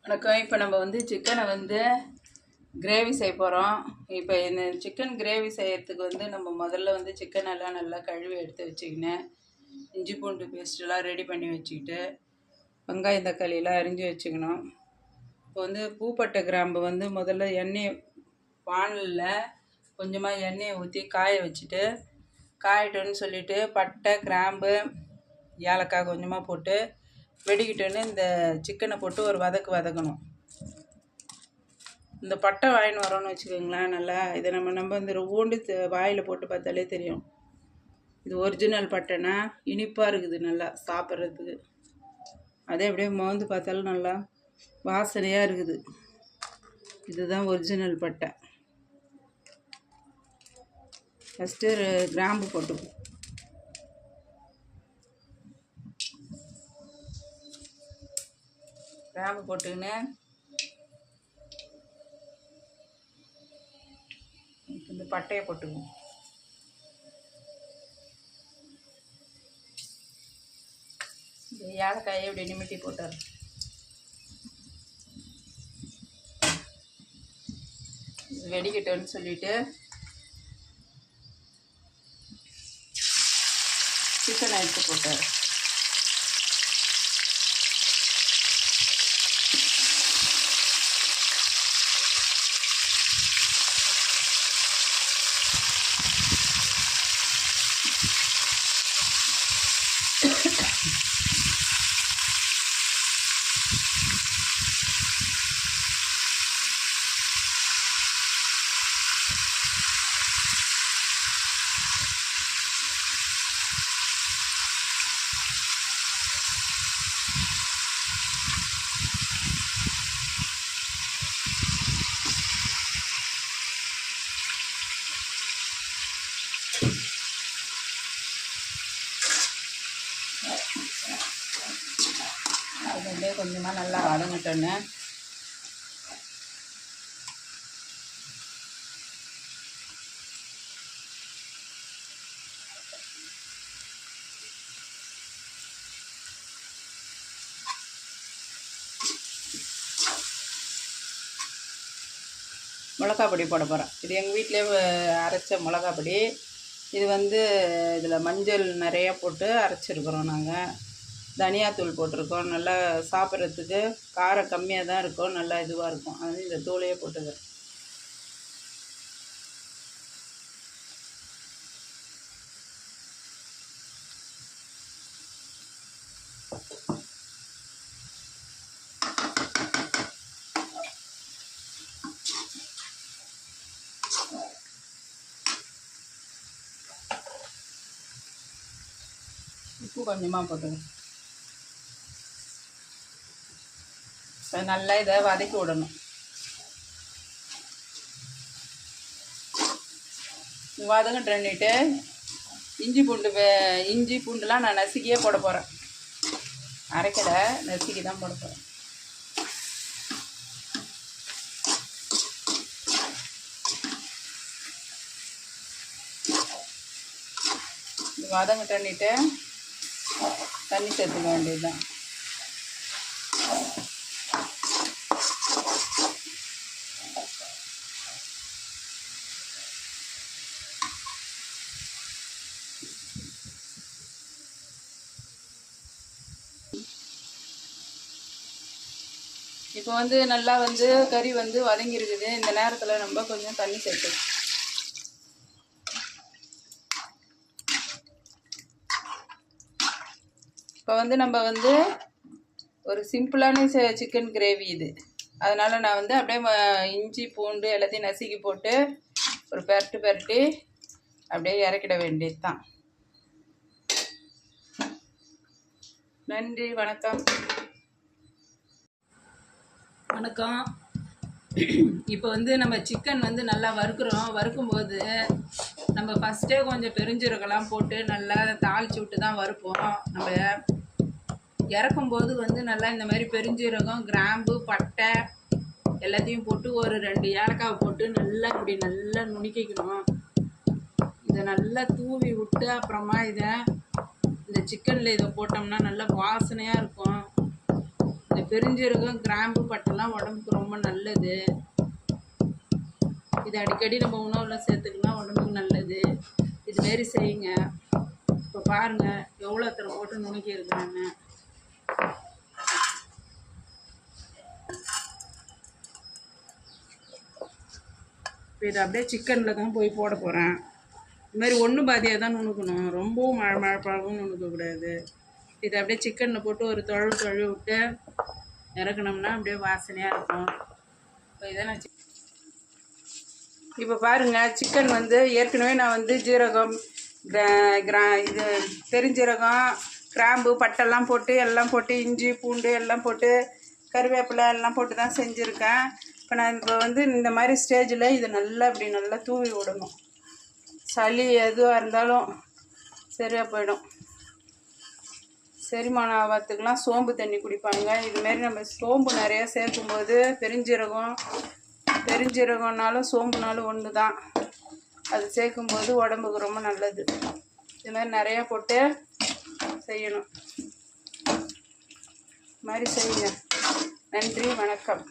வணக்கம். இப்போ நம்ம வந்து சிக்கனை வந்து கிரேவி செய்ய போகிறோம். இப்போ இந்த சிக்கன் கிரேவி செய்கிறதுக்கு வந்து நம்ம முதல்ல வந்து சிக்கன் எல்லாம் நல்லா கழுவி எடுத்து வச்சுக்கினேன். இஞ்சி பூண்டு பேஸ்ட்டெல்லாம் ரெடி பண்ணி வச்சுக்கிட்டு வெங்காயம் தக்காளியெல்லாம் அரிஞ்சு வச்சுக்கணும். இப்போ வந்து பூப்பட்டை கிராம்பு வந்து முதல்ல எண்ணெய் வானலில் கொஞ்சமாக எண்ணெயை ஊற்றி காய வச்சுட்டு காயிட்டோன்னு சொல்லிவிட்டு பட்டை கிராம்பு ஏலக்காய் கொஞ்சமாக போட்டு வெடிக்கிட்டோன்னு இந்த சிக்கனை போட்டு ஒரு வதக்கணும். இந்த பட்டை வாங்கின்னு வரோன்னு வச்சுக்கோங்களேன். நல்லா இதை நம்ம இந்த ஓண்டு வாயில் போட்டு பார்த்தாலே தெரியும். இது ஒரிஜினல் பட்டைனா இனிப்பாக இருக்குது நல்லா சாப்பிட்றதுக்கு. அதே அப்படியே மோந்து பார்த்தாலும் நல்லா வாசனையாக இருக்குது. இதுதான் ஒரிஜினல் பட்டை. ஃபஸ்ட்டு கிராம்பு போட்டுப்போம். கிராம்பு போட்டுக்கின்னு இந்த பட்டையை போட்டுக்கணும். இந்த ஏலக்காயை இப்படி நிமிட்டி போட்டார். இது வெடிக்கட்டும்னு சொல்லிட்டு சிக்கனை எடுத்து போட்டார். அது கொஞ்சமாக நல்லா வதங்கட்டோன்னு மிளகா பொடி போட போகிறேன். இது எங்கள் வீட்டிலே அரைச்ச மிளகா பொடி. இது வந்து இதில் மஞ்சள் நிறையா போட்டு அரைச்சிருக்கிறோம். நாங்கள் தனியாத்தூள் போட்டிருக்கோம். நல்லா சாப்பிட்றதுக்கு காரம் கம்மியாக தான் இருக்கும், நல்லா இதுவாக இருக்கும். அது இந்த தூளையே போட்டுக்கிறேன். உப்பு கொஞ்சமாக போட்டுக்கணும். நல்லா இதை வதக்கி விடணும். வதங்கிட்டு இஞ்சி பூண்டுலாம் நான் நசுக்கியே போட போகிறேன். அரைக்கடை நசுக்கி தான் போட போகிறேன். வதங்கிட்டு தண்ணி சேர்த்துக்க வேண்டியதுதான். இப்போ வந்து நல்லா வந்து கறி வந்து வதங்கிருக்குது. இந்த நேரத்தில் நம்ம கொஞ்சம் தண்ணி சேர்த்துக்கலாம். இப்போ வந்து நம்ம வந்து ஒரு சிம்பிளான சிக்கன் கிரேவி இது. அதனால் நான் வந்து அப்படியே இஞ்சி பூண்டு எல்லாத்தையும் நசுக்கி போட்டு ஒரு பெரட்டி அப்படியே இறக்கிட வேண்டியது தான். நன்றி, வணக்கம். வணக்கம். இப்போ வந்து நம்ம சிக்கன் வந்து நல்லா வறுக்கிறோம். வறுக்கும்போது நம்ம ஃபஸ்ட்டே கொஞ்சம் பெருஞ்சீரகம்லாம் போட்டு நல்லா தாளித்து விட்டு தான் வறுப்போம். நம்ம இறக்கும்போது வந்து நல்லா இந்த மாதிரி பெருஞ்சீரகம், கிராம்பு, பட்டை எல்லாத்தையும் போட்டு ஒரு 2 ஏலக்காய் போட்டு நல்லா இப்படி நல்லா நுணுக்கிக்கணும். இதை நல்லா தூவி விட்டு அப்புறமா இந்த சிக்கனில் இதை போட்டோம்னா நல்லா வாசனையாக இருக்கும். இந்த பெருஞ்சீரகம் கிராம்பு பட்டைலாம் உடம்புக்கு ரொம்ப நல்லது. இது அடிக்கடி நம்ம உணவில் சேர்த்துக்கலாம், உடம்புக்கு நல்லது. இதுமாரி செய்யுங்க. இப்போ பாருங்கள் எவ்வளோ அத்தனை போட்டு நுணுக்கி இருக்கிறேன்னு. இப்போ இதை அப்படியே சிக்கனில் தான் போய் போட போகிறேன். இதுமாதிரி ஒன்று பாதியாக தான் நுணுக்கணும், ரொம்பவும் மழைப்பழமும் நுணுக்கக்கூடாது. இதை அப்படியே சிக்கனில் போட்டு ஒரு கழுவி விட்டு இறக்கணும்னா அப்படியே வாசனையாக இருக்கும். இப்போ இதை நான் இப்போ பாருங்கள் சிக்கன் வந்து ஏற்கனவே நான் வந்து ஜீரகம் இது பெருஞ்சீரகம் கிராம்பு பட்டெல்லாம் போட்டு எல்லாம் போட்டு இஞ்சி பூண்டு எல்லாம் போட்டு கருவேப்பிலை எல்லாம் போட்டு தான் செஞ்சுருக்கேன். இப்போ நான் வந்து இந்த மாதிரி ஸ்டேஜில் இதை நல்லா இப்படி நல்லா தூவி விடணும். சளி எதுவாக இருந்தாலும் சரியாக போயிடும். செரிமானம் ஆகிறதுக்கெலாம் சோம்பு தண்ணி குடிப்பாங்க. இதுமாரி நம்ம சோம்பு நிறையா சேர்க்கும்போது பெருஞ்சீரகம்னாலும் சோம்புனாலும் ஒன்று தான். அது சேர்க்கும்போது உடம்புக்கு ரொம்ப நல்லது. இது மாதிரி நிறையா போட்டு செய்யணும். இது மாதிரி செய்யுங்க. நன்றி, வணக்கம்.